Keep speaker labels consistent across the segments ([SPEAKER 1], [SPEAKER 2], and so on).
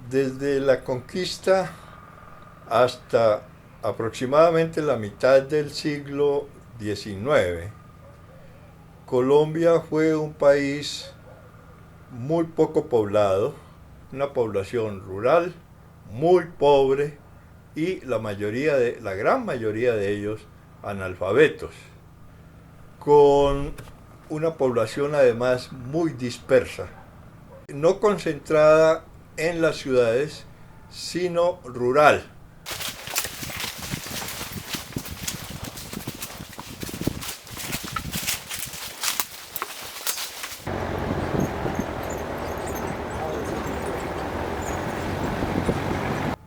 [SPEAKER 1] Desde la conquista hasta aproximadamente la mitad del siglo XIX, Colombia fue un país muy poco poblado, una población rural, muy pobre y la gran mayoría de ellos analfabetos, con una población además muy dispersa, no concentrada en las ciudades, sino rural.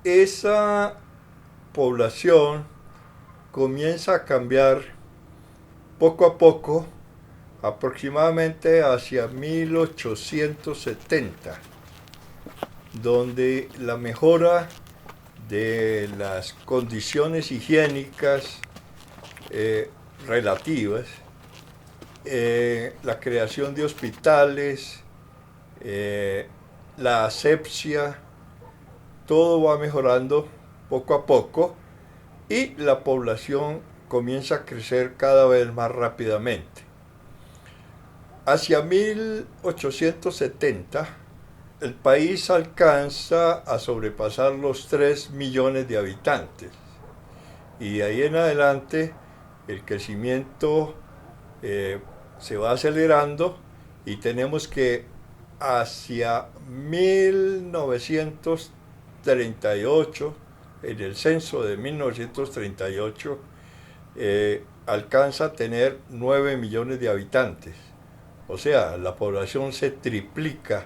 [SPEAKER 1] Esa población comienza a cambiar poco a poco, aproximadamente hacia 1870, donde la mejora de las condiciones higiénicas relativas, la creación de hospitales, la asepsia, todo va mejorando poco a poco y la población comienza a crecer cada vez más rápidamente. Hacia 1870, el país alcanza a sobrepasar los 3 millones de habitantes y de ahí en adelante el crecimiento se va acelerando y tenemos que hacia 1938, en el censo de 1938, alcanza a tener 9 millones de habitantes. O sea, la población se triplica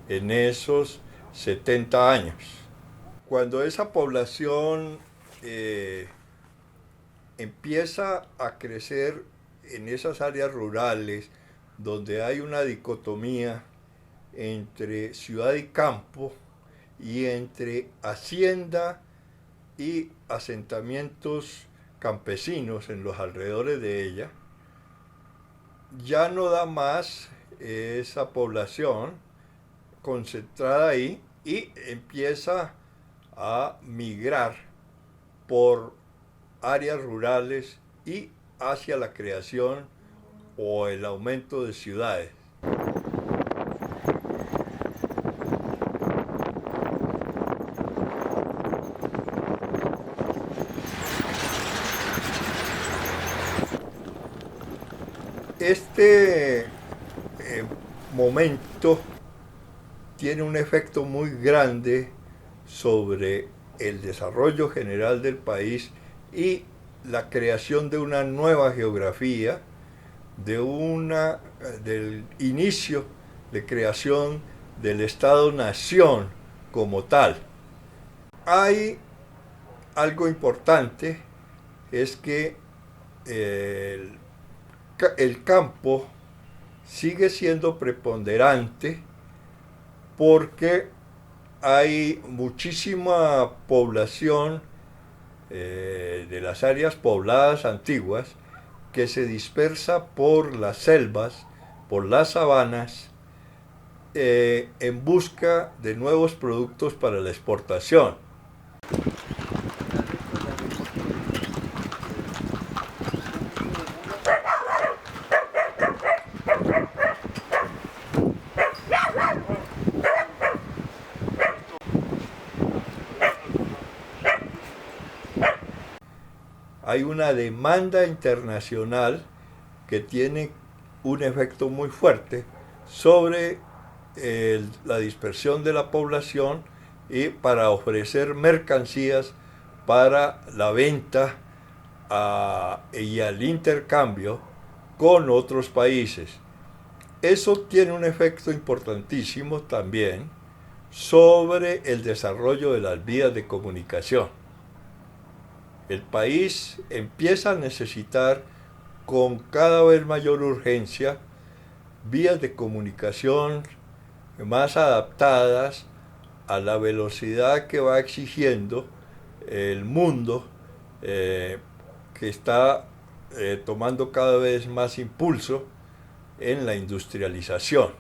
[SPEAKER 1] en esos 70 años. Cuando esa población empieza a crecer en esas áreas rurales, donde hay una dicotomía entre ciudad y campo, y entre hacienda y asentamientos campesinos en los alrededores de ella, ya no da más esa población concentrada ahí y empieza a migrar por áreas rurales y hacia la creación o el aumento de ciudades. Este momento tiene un efecto muy grande sobre el desarrollo general del país y la creación de una nueva geografía, del inicio de creación del Estado-Nación como tal. Hay algo importante, es que el campo sigue siendo preponderante porque hay muchísima población de las áreas pobladas antiguas que se dispersa por las selvas, por las sabanas, en busca de nuevos productos para la exportación. Hay una demanda internacional que tiene un efecto muy fuerte sobre la dispersión de la población y para ofrecer mercancías para la venta y al intercambio con otros países. Eso tiene un efecto importantísimo también sobre el desarrollo de las vías de comunicación. El país empieza a necesitar con cada vez mayor urgencia vías de comunicación más adaptadas a la velocidad que va exigiendo el mundo, que está tomando cada vez más impulso en la industrialización.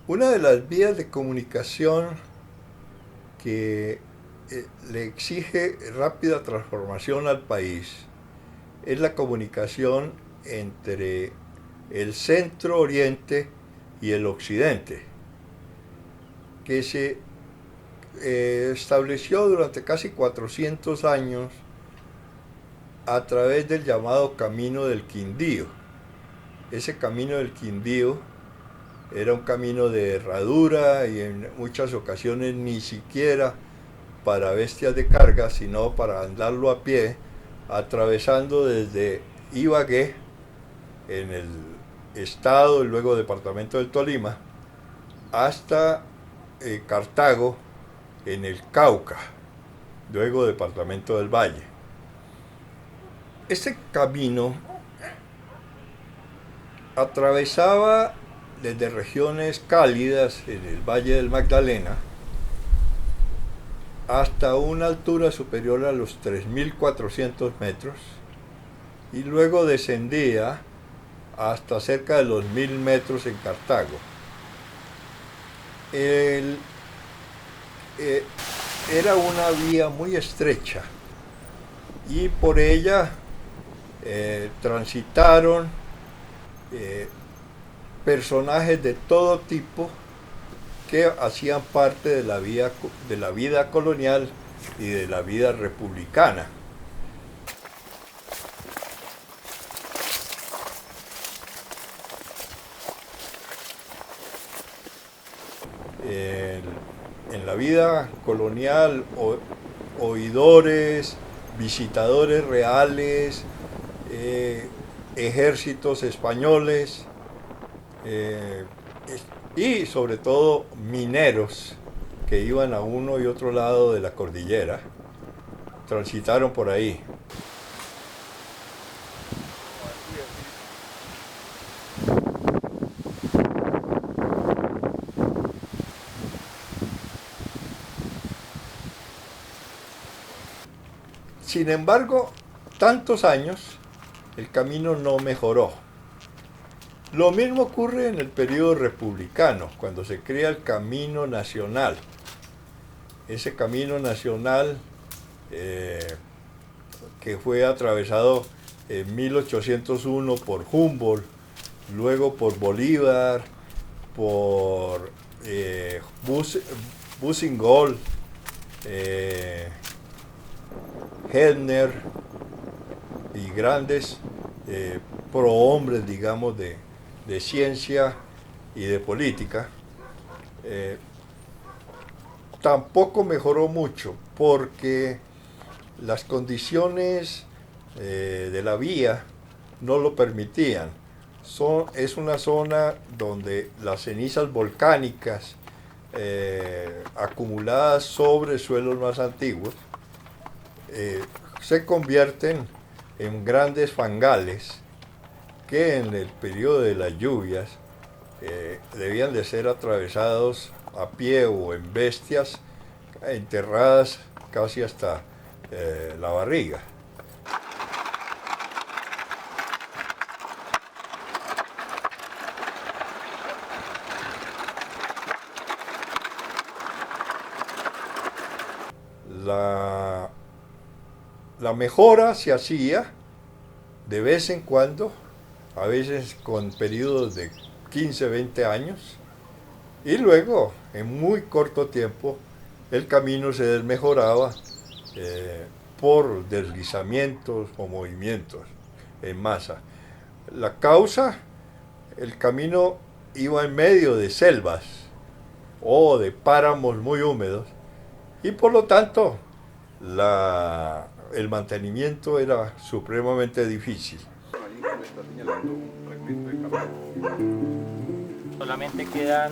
[SPEAKER 1] Una de las vías de comunicación que le exige rápida transformación al país es la comunicación entre el centro oriente y el occidente, que se estableció durante casi 400 años a través del llamado Camino del Quindío. Ese Camino del Quindío era un camino de herradura y en muchas ocasiones ni siquiera para bestias de carga, sino para andarlo a pie, atravesando desde Ibagué, en el estado y luego departamento del Tolima, hasta Cartago, en el Cauca, luego departamento del Valle. Este camino atravesaba desde regiones cálidas en el Valle del Magdalena hasta una altura superior a los 3.400 metros y luego descendía hasta cerca de los 1.000 metros en Cartago. Era una vía muy estrecha y por ella transitaron personajes de todo tipo que hacían parte de la vida colonial y de la vida republicana. En la vida colonial, oidores, visitadores reales, ejércitos españoles y sobre todo mineros que iban a uno y otro lado de la cordillera, transitaron por ahí. Sin embargo, tantos años, el camino no mejoró. Lo mismo ocurre en el periodo republicano, cuando se crea el Camino Nacional. Ese Camino Nacional que fue atravesado en 1801 por Humboldt, luego por Bolívar, por Bousignols, Helner y grandes prohombres, digamos, de ciencia y de política, tampoco mejoró mucho porque las condiciones de la vía no lo permitían. Es una zona donde las cenizas volcánicas acumuladas sobre suelos más antiguos se convierten en grandes fangales que en el periodo de las lluvias debían de ser atravesados a pie o en bestias enterradas casi hasta la barriga. La mejora se hacía de vez en cuando, a veces con periodos de 15, 20 años, y luego, en muy corto tiempo, el camino se desmejoraba por deslizamientos o movimientos en masa. La causa, el camino iba en medio de selvas o de páramos muy húmedos, y por lo tanto, el mantenimiento era supremamente difícil.
[SPEAKER 2] Solamente quedan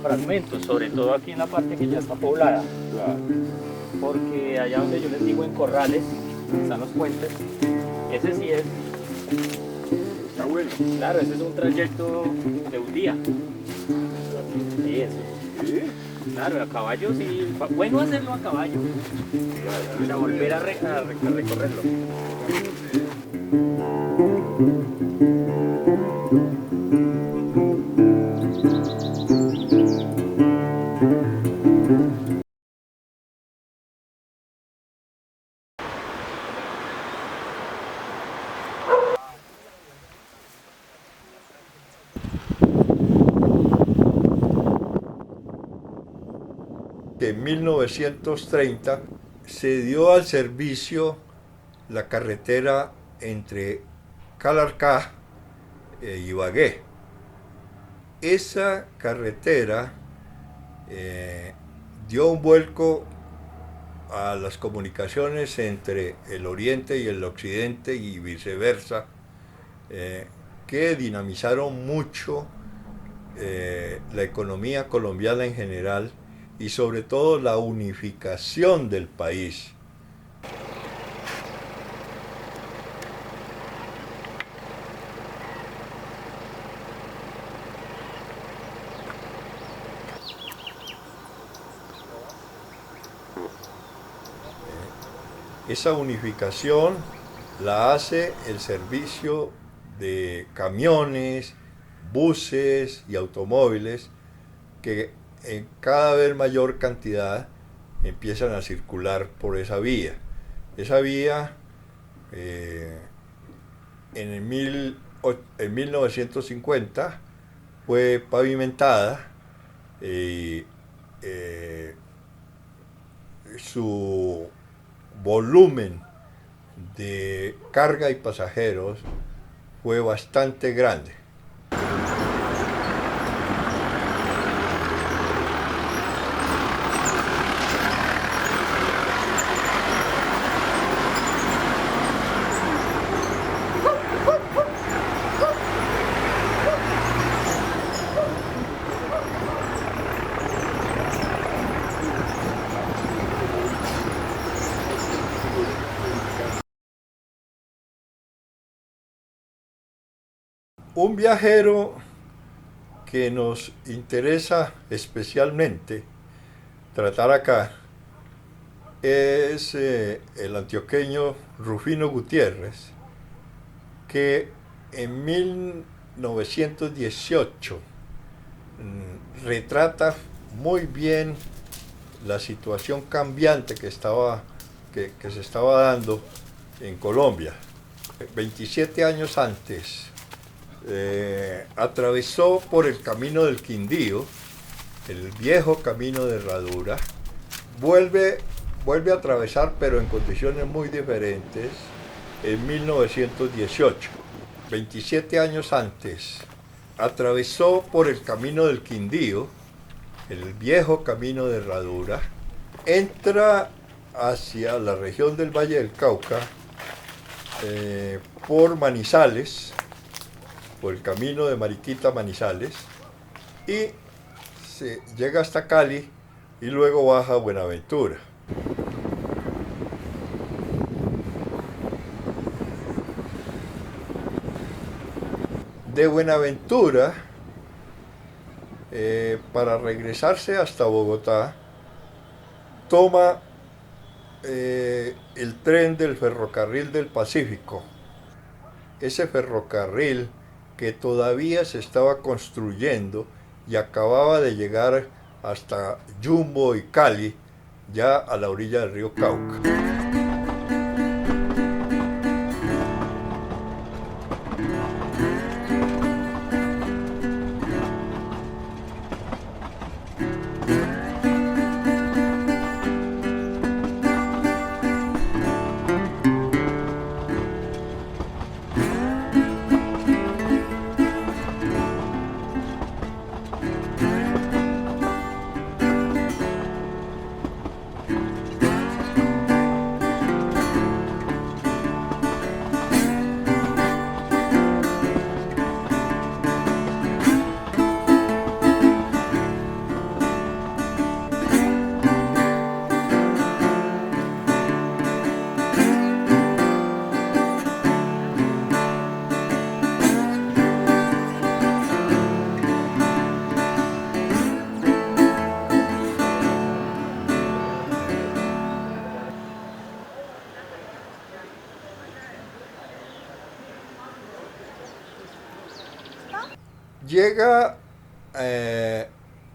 [SPEAKER 2] fragmentos, sobre todo aquí en la parte que ya está poblada. Porque allá donde yo les digo en Corrales, están los puentes, ese sí es.
[SPEAKER 3] Está bueno.
[SPEAKER 2] Claro, ese es un trayecto de un día. Sí, eso.
[SPEAKER 3] ¿Sí?
[SPEAKER 2] Claro, a caballo sí, bueno hacerlo a caballo, para volver a recorrerlo.
[SPEAKER 1] que en 1930 se dio al servicio la carretera entre Calarcá e Ibagué. Esa carretera dio un vuelco a las comunicaciones entre el oriente y el occidente y viceversa, que dinamizaron mucho la economía colombiana en general y sobre todo la unificación del país. Esa unificación la hace el servicio de camiones, buses y automóviles que en cada vez mayor cantidad empiezan a circular por esa vía. Esa vía en 1950 fue pavimentada y su volumen de carga y pasajeros fue bastante grande. Un viajero que nos interesa especialmente tratar acá es el antioqueño Rufino Gutiérrez, que en 1918 retrata muy bien la situación cambiante que se estaba dando en Colombia. 27 años antes, atravesó por el camino del Quindío, el viejo camino de Herradura, vuelve a atravesar, pero en condiciones muy diferentes, en 1918. 27 años antes, atravesó por el camino del Quindío, el viejo camino de Herradura, entra hacia la región del Valle del Cauca, por Manizales, por el camino de Mariquita a Manizales, y se llega hasta Cali y luego baja a Buenaventura. De Buenaventura, para regresarse hasta Bogotá, toma el tren del Ferrocarril del Pacífico. Ese ferrocarril que todavía se estaba construyendo y acababa de llegar hasta Yumbo y Cali, ya a la orilla del río Cauca. Llega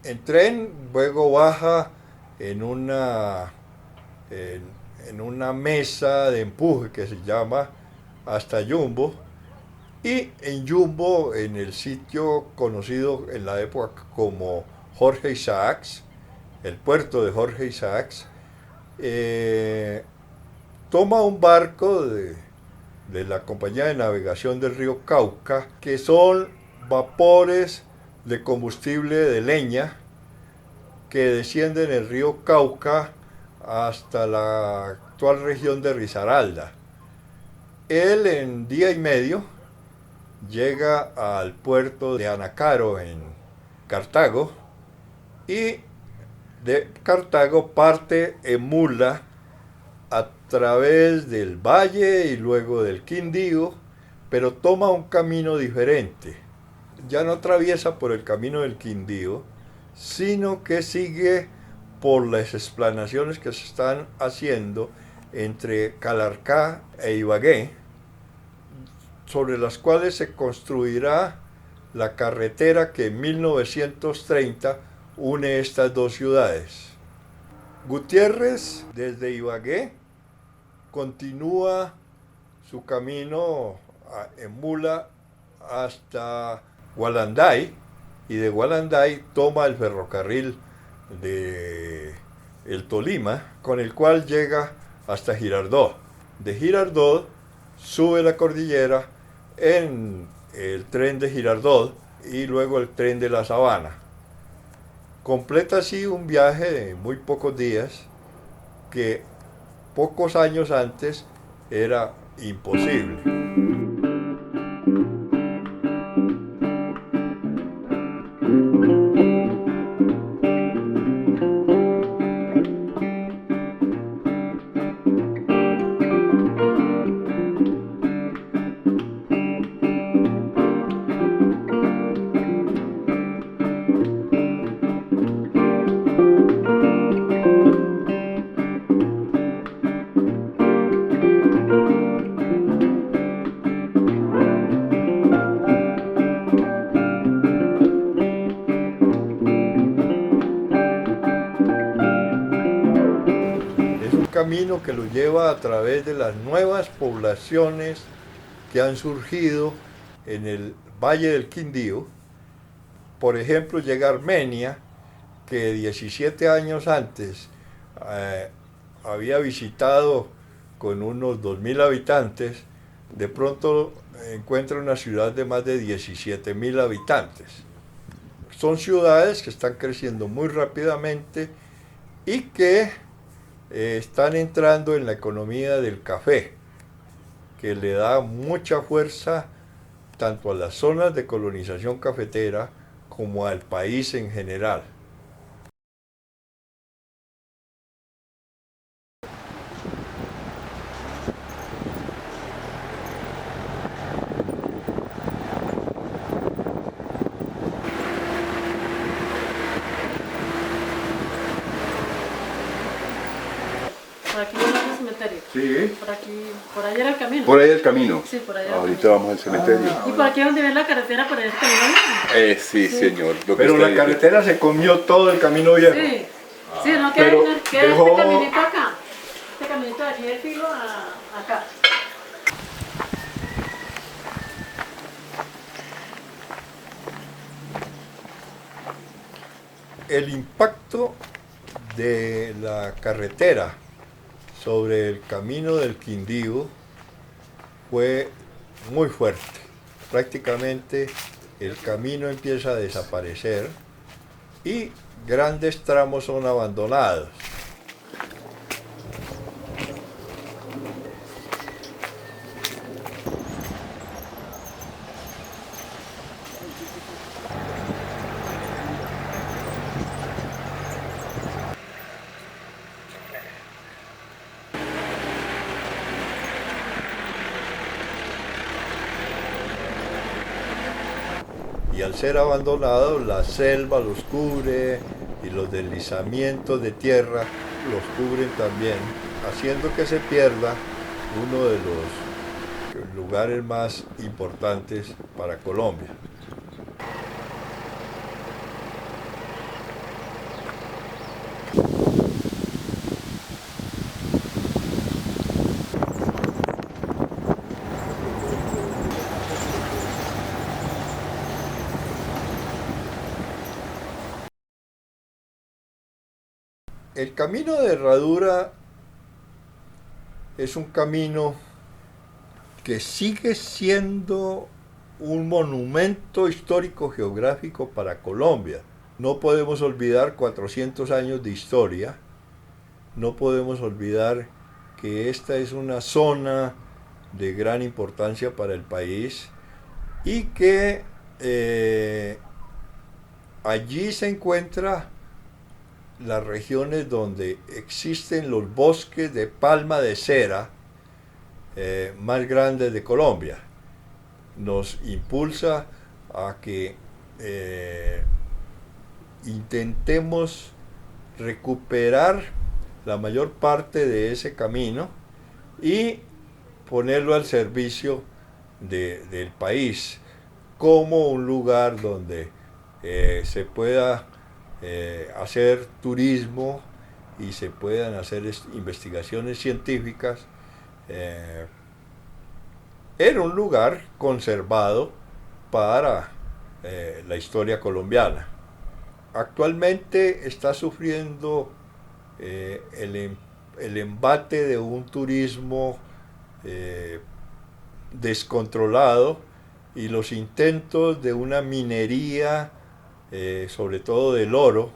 [SPEAKER 1] en tren, luego baja en una mesa de empuje que se llama hasta Yumbo, y en Yumbo, en el sitio conocido en la época como Jorge Isaacs, el puerto de Jorge Isaacs, toma un barco de la Compañía de Navegación del Río Cauca, que son vapores de combustible de leña que descienden el río Cauca hasta la actual región de Risaralda. Él en día y medio llega al puerto de Anacaro en Cartago y de Cartago parte en mula a través del valle y luego del Quindío, pero toma un camino diferente. Ya no atraviesa por el camino del Quindío, sino que sigue por las explanaciones que se están haciendo entre Calarcá e Ibagué, sobre las cuales se construirá la carretera que en 1930 une estas dos ciudades. Gutiérrez, desde Ibagué, continúa su camino en mula hasta Gualanday, y de Gualanday toma el ferrocarril de el Tolima, con el cual llega hasta Girardot. De Girardot sube la cordillera en el tren de Girardot y luego el tren de la Sabana. Completa así un viaje de muy pocos días que pocos años antes era imposible. Camino que lo lleva a través de las nuevas poblaciones que han surgido en el Valle del Quindío. Por ejemplo, llega Armenia, que 17 años antes había visitado con unos 2.000 habitantes, de pronto encuentra una ciudad de más de 17.000 habitantes. Son ciudades que están creciendo muy rápidamente y que están entrando en la economía del café, que le da mucha fuerza tanto a las zonas de colonización cafetera como al país en general.
[SPEAKER 4] Por aquí vamos al cementerio.
[SPEAKER 3] Sí.
[SPEAKER 4] Por aquí, por allá era el camino.
[SPEAKER 3] Por ahí el camino.
[SPEAKER 4] Sí, por allá.
[SPEAKER 3] Ahorita vamos al cementerio.
[SPEAKER 4] Y por aquí donde ven la carretera, por allá el camino.
[SPEAKER 3] Sí, señor. Lo que
[SPEAKER 1] Pero
[SPEAKER 3] está
[SPEAKER 1] la
[SPEAKER 3] ahí.
[SPEAKER 1] carretera se comió todo el camino viejo.
[SPEAKER 4] Sí, sí, no queda,
[SPEAKER 1] Pero
[SPEAKER 4] queda
[SPEAKER 1] dejó-
[SPEAKER 4] este caminito acá. Este caminito de aquí del filo a acá.
[SPEAKER 1] El impacto de la carretera sobre el camino del Quindío fue muy fuerte. Prácticamente el camino empieza a desaparecer y grandes tramos son abandonados. Y al ser abandonado, la selva los cubre y los deslizamientos de tierra los cubren también, haciendo que se pierda uno de los lugares más importantes para Colombia. El camino de Herradura es un camino que sigue siendo un monumento histórico geográfico para Colombia. No podemos olvidar 400 años de historia, no podemos olvidar que esta es una zona de gran importancia para el país y que allí se encuentran las regiones donde existen los bosques de palma de cera más grandes de Colombia. Nos impulsa a que intentemos recuperar la mayor parte de ese camino y ponerlo al servicio del país como un lugar donde se pueda hacer turismo y se puedan hacer investigaciones científicas. Era un lugar conservado para la historia colombiana. Actualmente está sufriendo el embate de un turismo descontrolado y los intentos de una minería, sobre todo del oro,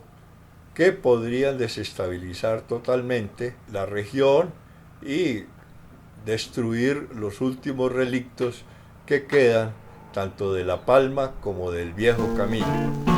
[SPEAKER 1] que podrían desestabilizar totalmente la región y destruir los últimos relictos que quedan tanto de La Palma como del viejo camino.